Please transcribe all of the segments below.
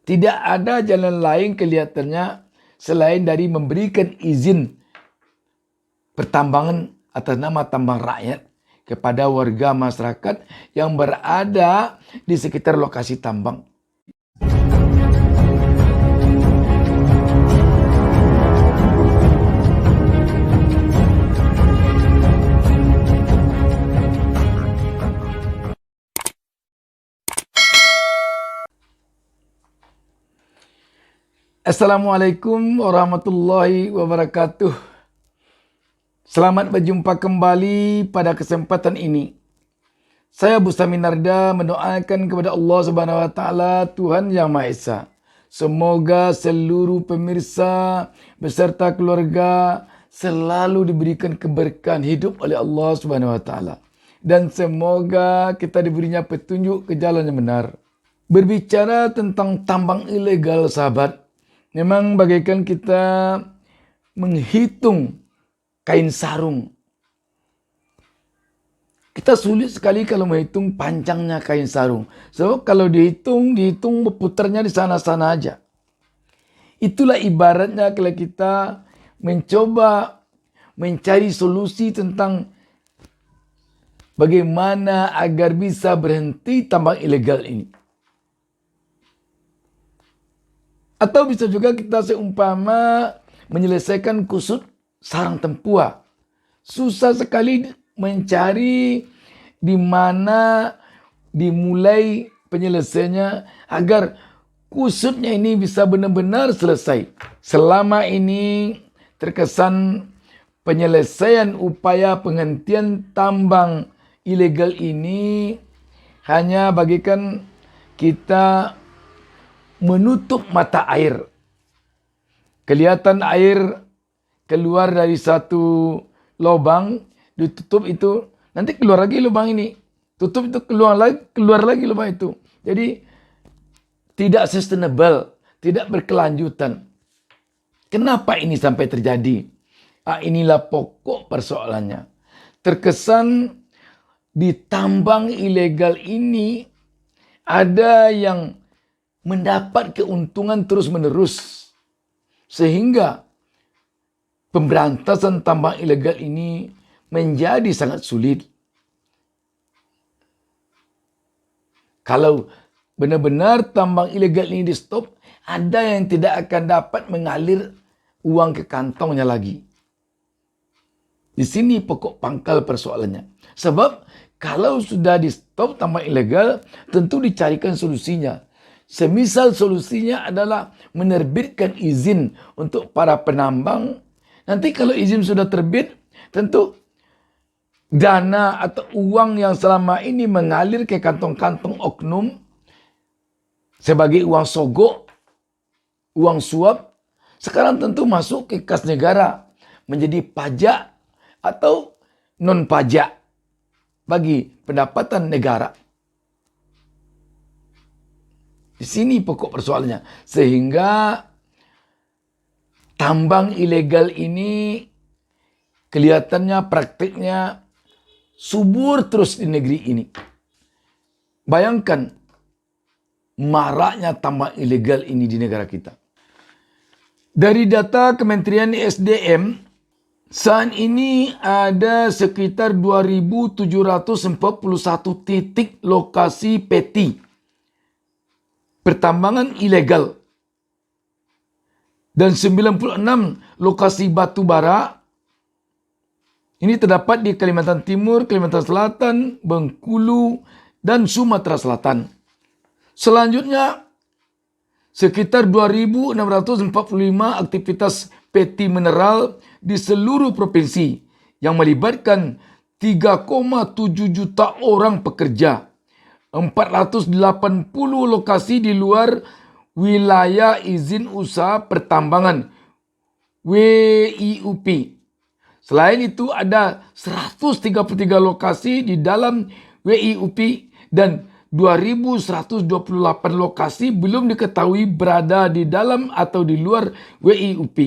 Tidak ada jalan lain kelihatannya selain dari memberikan izin pertambangan atas nama tambang rakyat kepada warga masyarakat yang berada di sekitar lokasi tambang. Assalamualaikum warahmatullahi wabarakatuh. Selamat berjumpa kembali pada kesempatan ini. Saya Bustami Narda mendoakan kepada Allah Subhanahu wa taala, Tuhan Yang Maha Esa. Semoga seluruh pemirsa beserta keluarga selalu diberikan keberkahan hidup oleh Allah Subhanahu wa taala. Dan semoga kita diberinya petunjuk ke jalan yang benar. Berbicara tentang tambang ilegal, sahabat, memang bagaikan kita menghitung kain sarung. Kita sulit sekali kalau menghitung panjangnya kain sarung. Sebab kalau dihitung berputarnya di sana-sana aja. Itulah ibaratnya kalau kita mencoba mencari solusi tentang bagaimana agar bisa berhenti tambang ilegal ini. Atau bisa juga kita seumpama menyelesaikan kusut sarang tempua. Susah sekali mencari di mana dimulai penyelesaiannya agar kusutnya ini bisa benar-benar selesai. Selama ini terkesan penyelesaian upaya penghentian tambang ilegal ini hanya bagikan kita menutup mata air. Kelihatan air keluar dari satu lubang, ditutup itu, nanti keluar lagi lubang ini. Tutup itu, keluar lagi lubang itu. Jadi tidak sustainable, tidak berkelanjutan. Kenapa ini sampai terjadi? Inilah pokok persoalannya. Terkesan di tambang ilegal ini ada yang mendapat keuntungan terus-menerus. Sehingga pemberantasan tambang ilegal ini menjadi sangat sulit. Kalau benar-benar tambang ilegal ini di stop, ada yang tidak akan dapat mengalir uang ke kantongnya lagi. Di sini pokok pangkal persoalannya. Sebab kalau sudah di stop tambang ilegal, tentu dicarikan solusinya. Semisal solusinya adalah menerbitkan izin untuk para penambang. Nanti kalau izin sudah terbit, tentu dana atau uang yang selama ini mengalir ke kantong-kantong oknum sebagai uang sogok, uang suap, sekarang tentu masuk ke kas negara menjadi pajak atau non pajak bagi pendapatan negara. Di sini pokok persoalannya. Sehingga tambang ilegal ini kelihatannya praktiknya subur terus di negeri ini. Bayangkan maraknya tambang ilegal ini di negara kita. Dari data Kementerian SDM, saat ini ada sekitar 2.741 titik lokasi peti pertambangan ilegal dan 96 lokasi batu bara. Ini terdapat di Kalimantan Timur, Kalimantan Selatan, Bengkulu, dan Sumatera Selatan. Selanjutnya, sekitar 2.645 aktivitas peti mineral di seluruh provinsi yang melibatkan 3,7 juta orang pekerja. 480 lokasi di luar wilayah izin usaha pertambangan WIUP. Selain itu ada 133 lokasi di dalam WIUP dan 2.128 lokasi belum diketahui berada di dalam atau di luar WIUP.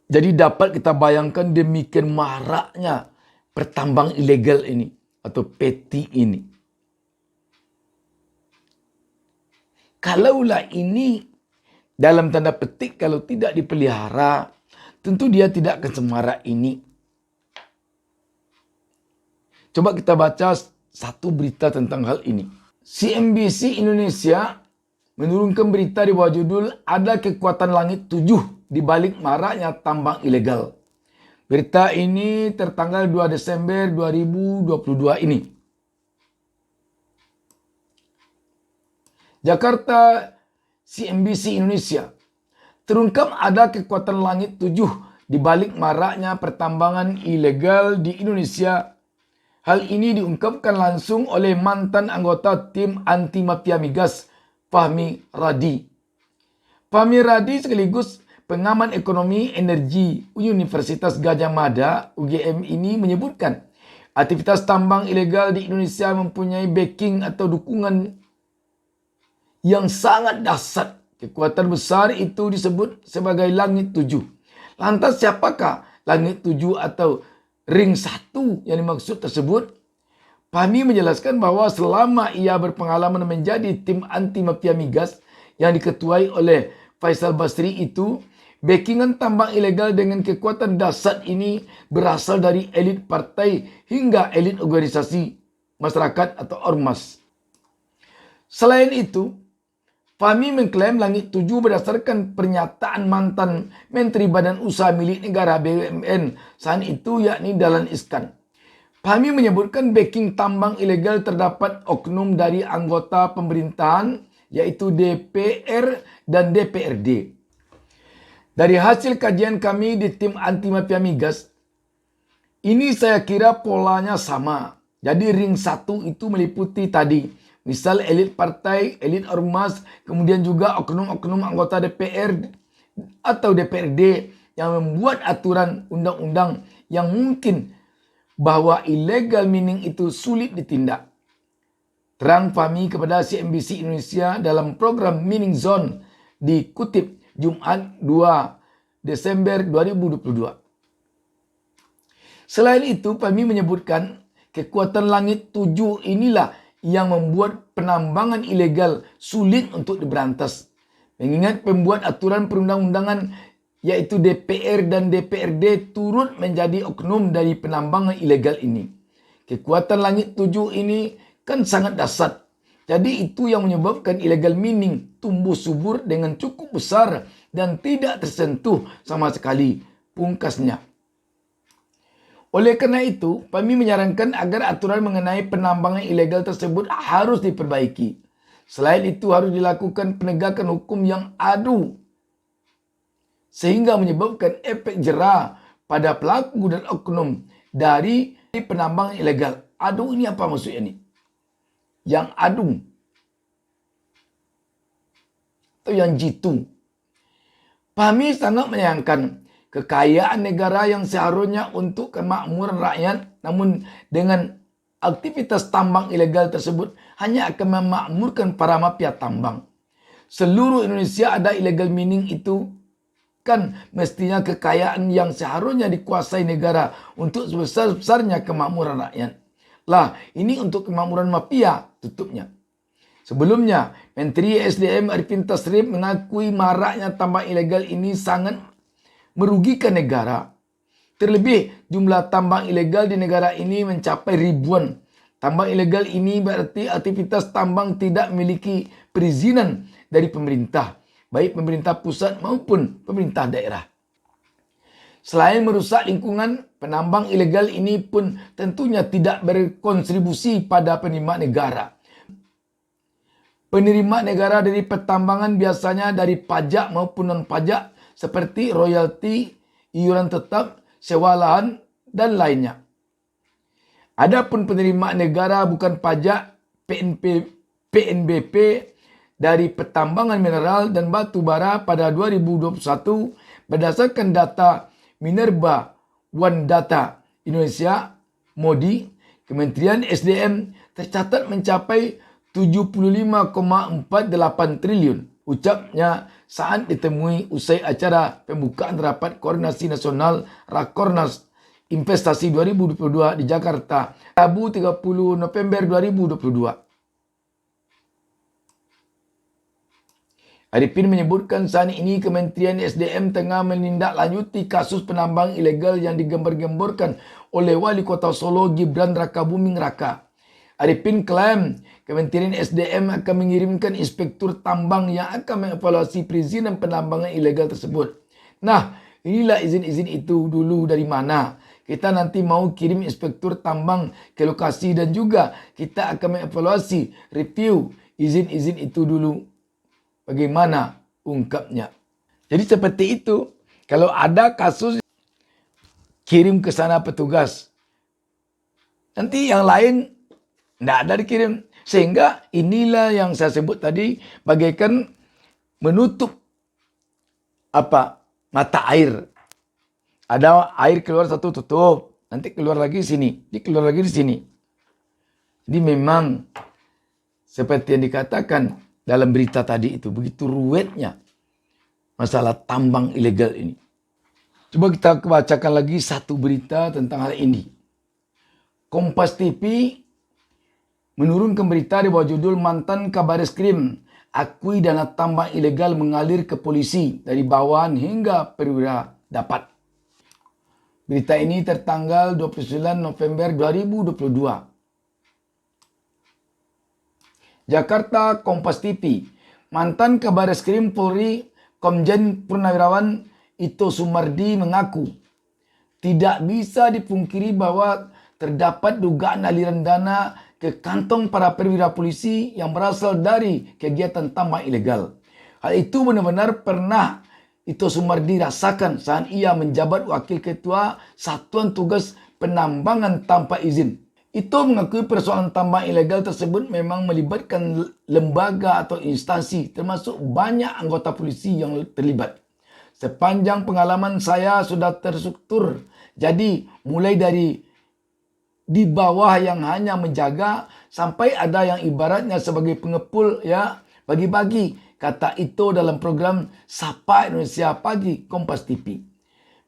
Jadi dapat kita bayangkan demikian maraknya pertambang ilegal ini atau peti ini. Kalaulah ini Dalam tanda petik, kalau tidak dipelihara, tentu dia tidak akan semarak ini. Coba kita baca satu berita tentang hal ini. CNBC Indonesia menurunkan berita di bawah judul "Ada Kekuatan Langit 7 di balik maraknya tambang ilegal". Berita ini tertanggal 2 Desember 2022 ini. Jakarta, CNBC Indonesia. Terungkap ada kekuatan langit 7 di balik maraknya pertambangan ilegal di Indonesia. Hal ini diungkapkan langsung oleh mantan anggota tim anti mafia migas, Fahmi Radi. Fahmi Radi sekaligus pengamat ekonomi energi Universitas Gadjah Mada UGM ini menyebutkan aktivitas tambang ilegal di Indonesia mempunyai backing atau dukungan yang sangat dahsyat. Kekuatan besar itu disebut sebagai langit 7. Lantas siapakah langit 7 atau ring 1 yang dimaksud tersebut? Fahmi menjelaskan bahwa selama ia berpengalaman menjadi tim anti mafia migas yang diketuai oleh Faisal Basri itu, backingan tambang ilegal dengan kekuatan dahsyat ini berasal dari elit partai hingga elit organisasi masyarakat atau ormas. Selain itu, Fahmi mengklaim langit 7 berdasarkan pernyataan mantan Menteri Badan Usaha Milik Negara BUMN saat itu, yakni Dahlan Iskan. Fahmi menyebutkan backing tambang ilegal terdapat oknum dari anggota pemerintahan, yaitu DPR dan DPRD. Dari hasil kajian kami di tim anti mafia migas, ini saya kira polanya sama. Jadi ring 1 itu meliputi tadi, misal elit partai, elit ormas, kemudian juga oknum-oknum anggota DPR atau DPRD yang membuat aturan undang-undang yang mungkin bahwa illegal mining itu sulit ditindak. Terang Fahmi kepada CNBC Indonesia dalam program Mining Zone dikutip Jumat 2 Desember 2022. Selain itu, Fahmi menyebutkan kekuatan langit 7 inilah yang membuat penambangan ilegal sulit untuk diberantas. Mengingat pembuat aturan perundang-undangan yaitu DPR dan DPRD turut menjadi oknum dari penambangan ilegal ini. Kekuatan langit 7 ini kan sangat dahsyat. Jadi itu yang menyebabkan illegal mining tumbuh subur dengan cukup besar dan tidak tersentuh sama sekali, pungkasnya. Oleh karena itu, Fahmi menyarankan agar aturan mengenai penambangan ilegal tersebut harus diperbaiki. Selain itu harus dilakukan penegakan hukum yang adu, sehingga menyebabkan efek jera pada pelaku dan oknum dari penambangan ilegal. Adu ini apa maksudnya nih? Yang adu atau yang jitu. Fahmi sangat menyayangkan kekayaan negara yang seharusnya untuk kemakmuran rakyat, namun dengan aktivitas tambang ilegal tersebut hanya akan memakmurkan para mafia tambang. Seluruh Indonesia ada illegal mining itu kan mestinya kekayaan yang seharusnya dikuasai negara untuk sebesar-besarnya kemakmuran rakyat. Lah, ini untuk kemakmuran mafia, tutupnya. Sebelumnya, Menteri SDM Arifin Tasrif mengakui maraknya tambang ilegal ini sangat merugikan negara. Terlebih, jumlah tambang ilegal di negara ini mencapai ribuan. Tambang ilegal ini berarti aktivitas tambang tidak memiliki perizinan dari pemerintah, baik pemerintah pusat maupun pemerintah daerah. Selain merusak lingkungan, penambang ilegal ini pun tentunya tidak berkontribusi pada penerimaan negara. Penerimaan negara dari pertambangan biasanya dari pajak maupun non-pajak seperti royalti, iuran tetap, sewa lahan, dan lainnya. Adapun penerimaan negara bukan pajak PNBP dari pertambangan mineral dan batu bara pada 2021 berdasarkan data Minerba One Data Indonesia (MODI), Kementerian SDM tercatat mencapai 75,48 triliun, ucapnya saat ditemui usai acara pembukaan rapat koordinasi nasional Rakornas Investasi 2022 di Jakarta, Rabu 30 November 2022. Arifin menyebutkan saat ini Kementerian SDM tengah menindaklanjuti kasus penambang ilegal yang digembar-gemborkan oleh Wali Kota Solo Gibran Rakabuming Raka. Arifin klaim Kementerian SDM akan mengirimkan inspektur tambang yang akan mengevaluasi perizinan penambangan ilegal tersebut. Nah, inilah izin-izin itu dulu dari mana. Kita nanti mau kirim inspektur tambang ke lokasi dan juga kita akan mengevaluasi, review izin-izin itu dulu. Bagaimana ungkapnya. Jadi seperti itu. Kalau ada kasus, kirim ke sana petugas. Nanti yang lain tidak ada dikirim. Sehingga inilah yang saya sebut tadi bagaikan menutup mata air. Ada air keluar satu tutup. Nanti keluar lagi sini. Keluar lagi di sini. Jadi memang seperti yang dikatakan dalam berita tadi itu, begitu ruwetnya masalah tambang ilegal ini. Coba kita bacakan lagi satu berita tentang hal ini. Kompas TV menurunkan berita di bawah judul mantan Kabareskrim akui dana tambang ilegal mengalir ke polisi dari bawahan hingga perwira dapat. Berita ini tertanggal 29 November 2022. Jakarta, Kompas TV. Mantan Kabareskrim Polri Komjen Purnawirawan Ito Sumardi mengaku tidak bisa dipungkiri bahwa terdapat dugaan aliran dana ke kantong para perwira polisi yang berasal dari kegiatan tambang ilegal. Hal itu benar-benar pernah Ito Sumardi rasakan saat ia menjabat Wakil Ketua Satuan Tugas Penambangan tanpa izin. Itu mengakui persoalan tambang ilegal tersebut memang melibatkan lembaga atau instansi termasuk banyak anggota polisi yang terlibat. Sepanjang pengalaman saya sudah terstruktur. Jadi mulai dari di bawah yang hanya menjaga sampai ada yang ibaratnya sebagai pengepul bagi-bagi. Kata itu dalam program Sapa Indonesia Pagi Kompas TV.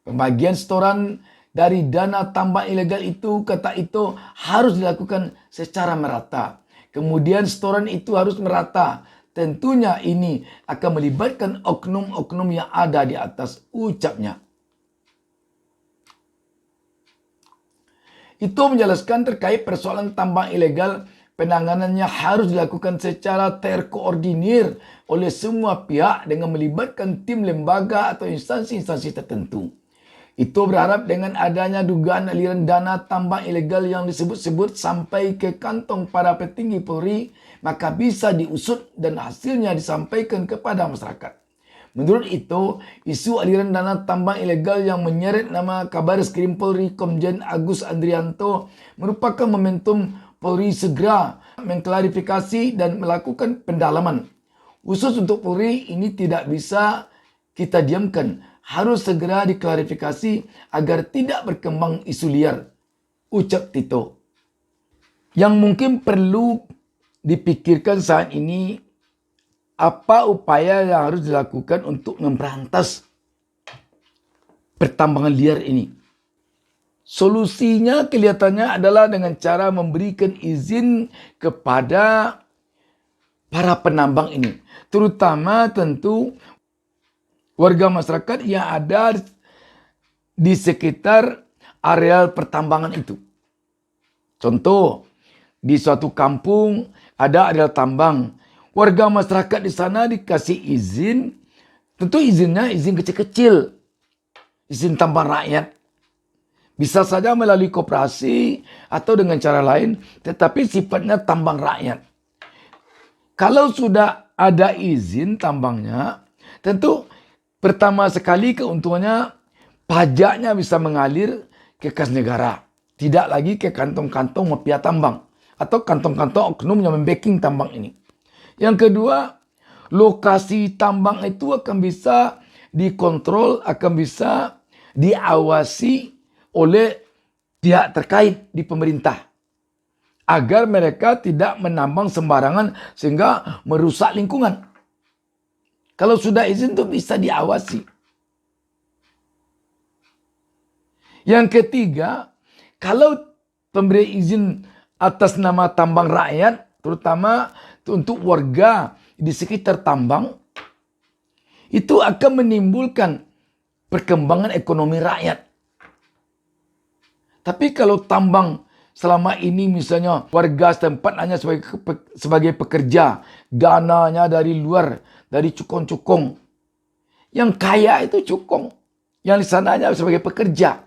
Pembagian setoran dari dana tambang ilegal itu, kata itu, harus dilakukan secara merata. Kemudian setoran itu harus merata. Tentunya ini akan melibatkan oknum-oknum yang ada di atas, ucapnya. Itu menjelaskan terkait persoalan tambang ilegal, penanganannya harus dilakukan secara terkoordinir oleh semua pihak dengan melibatkan tim lembaga atau instansi-instansi tertentu. Itu berharap dengan adanya dugaan aliran dana tambang ilegal yang disebut-sebut sampai ke kantong para petinggi Polri, maka bisa diusut dan hasilnya disampaikan kepada masyarakat. Menurut itu, isu aliran dana tambang ilegal yang menyeret nama Kabareskrim Polri Komjen Agus Andrianto merupakan momentum Polri segera mengklarifikasi dan melakukan pendalaman. Khusus untuk Polri ini tidak bisa kita diamkan. Harus segera diklarifikasi agar tidak berkembang isu liar, ucap Tito. Yang mungkin perlu dipikirkan saat ini, apa upaya yang harus dilakukan untuk memberantas pertambangan liar ini. Solusinya kelihatannya adalah dengan cara memberikan izin kepada para penambang ini. Terutama tentu warga masyarakat yang ada di sekitar areal pertambangan itu. Contoh, di suatu kampung ada areal tambang. Warga masyarakat di sana dikasih izin. Tentu izinnya izin kecil-kecil. Izin tambang rakyat. Bisa saja melalui koperasi atau dengan cara lain. Tetapi sifatnya tambang rakyat. Kalau sudah ada izin tambangnya, tentu pertama sekali keuntungannya pajaknya bisa mengalir ke kas negara. Tidak lagi ke kantong-kantong mafia tambang. Atau kantong-kantong oknum yang membacking tambang ini. Yang kedua, lokasi tambang itu akan bisa dikontrol, akan bisa diawasi oleh pihak terkait di pemerintah. Agar mereka tidak menambang sembarangan sehingga merusak lingkungan. Kalau sudah izin itu bisa diawasi. Yang ketiga, kalau pemberi izin atas nama tambang rakyat, terutama untuk warga di sekitar tambang, itu akan menimbulkan perkembangan ekonomi rakyat. Tapi kalau tambang selama ini misalnya warga setempat hanya sebagai pekerja, dananya dari luar, dari cukong-cukong. Yang kaya itu cukong, yang di sana hanya sebagai pekerja.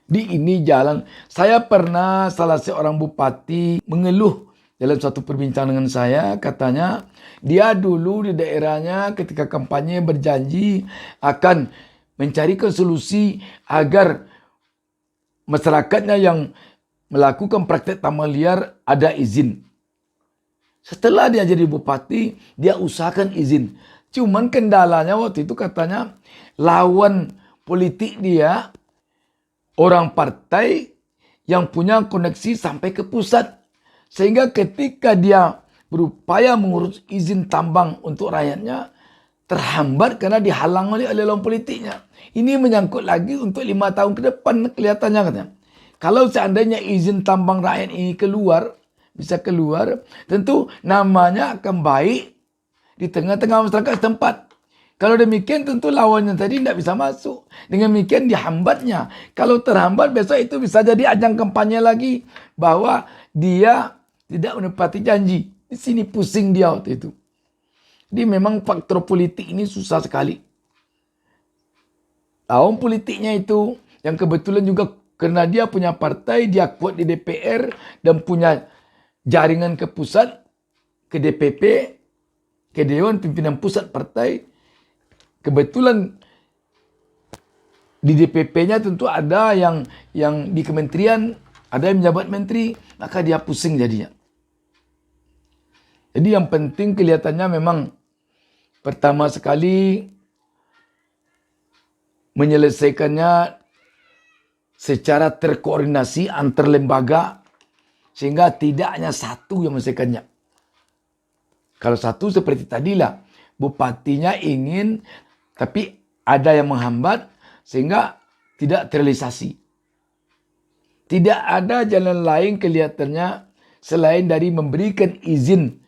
Di ini jalan, saya pernah salah seorang bupati mengeluh dalam suatu perbincangan dengan saya, katanya dia dulu di daerahnya ketika kampanye berjanji akan mencarikan solusi agar masyarakatnya yang melakukan praktek tambang liar ada izin. Setelah dia jadi bupati, dia usahakan izin. Cuman kendalanya waktu itu katanya lawan politik dia orang partai yang punya koneksi sampai ke pusat. Sehingga ketika dia berupaya mengurus izin tambang untuk rakyatnya, terhambat karena dihalang oleh lawan politiknya. Ini menyangkut lagi untuk 5 tahun ke depan kelihatannya katanya. Kalau seandainya izin tambang rakyat ini bisa keluar, tentu namanya akan baik di tengah-tengah masyarakat setempat. Kalau demikian tentu lawannya tadi tidak bisa masuk. Dengan demikian dihambatnya. Kalau terhambat besok itu bisa jadi ajang kampanye lagi bahwa dia tidak menepati janji. Di sini pusing dia waktu itu. Jadi memang faktor politik ini susah sekali. Lawan politiknya itu yang kebetulan juga karena dia punya partai, dia kuat di DPR dan punya jaringan ke pusat, ke DPP, ke Dewan Pimpinan Pusat Partai. Kebetulan di DPP-nya tentu ada yang di kementerian, ada yang menjabat menteri, maka dia pusing jadinya. Jadi yang penting kelihatannya memang pertama sekali menyelesaikannya secara terkoordinasi antar lembaga sehingga tidak hanya satu yang menyelesaikannya. Kalau satu seperti tadilah, bupatinya ingin tapi ada yang menghambat sehingga tidak terrealisasi. Tidak ada jalan lain kelihatannya selain dari memberikan izin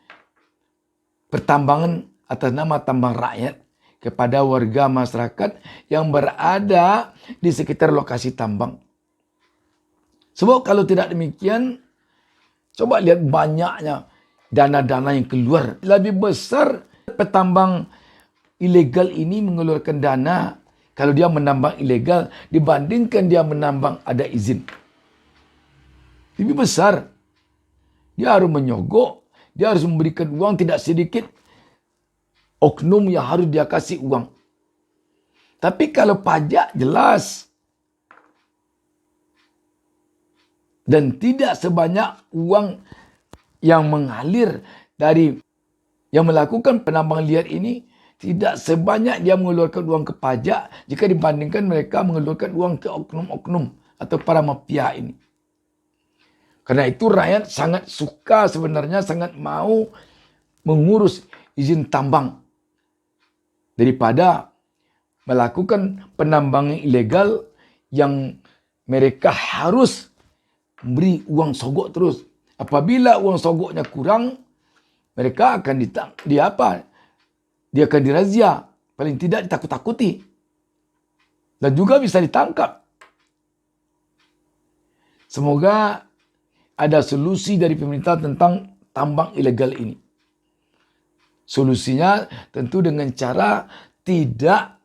pertambangan atas nama tambang rakyat kepada warga masyarakat yang berada di sekitar lokasi tambang. Sebab kalau tidak demikian, coba lihat banyaknya dana-dana yang keluar. Lebih besar petambang ilegal ini mengeluarkan dana kalau dia menambang ilegal dibandingkan dia menambang ada izin. Lebih besar. Dia harus menyogok, dia harus memberikan uang tidak sedikit. Oknum yang harus dia kasih uang. Tapi kalau pajak jelas. Dan tidak sebanyak uang yang mengalir dari yang melakukan penambang liar ini. Tidak sebanyak dia mengeluarkan uang ke pajak jika dibandingkan mereka mengeluarkan uang ke oknum-oknum atau para mafia ini. Karena itu rakyat sangat suka sebenarnya, sangat mau mengurus izin tambang. Daripada melakukan penambangan ilegal yang mereka harus memberi uang sogok terus. Apabila uang sogoknya kurang, mereka akan dia akan dirazia. Paling tidak ditakut-takuti. Dan juga bisa ditangkap. Semoga ada solusi dari pemerintah tentang tambang ilegal ini. Solusinya tentu dengan cara tidak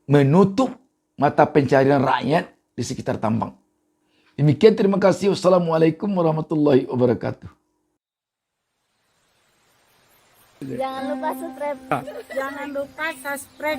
menutup mata pencarian rakyat di sekitar tambang. Demikian, terima kasih. Wassalamualaikum warahmatullahi wabarakatuh. Jangan lupa subscribe. Jangan lupa subscribe.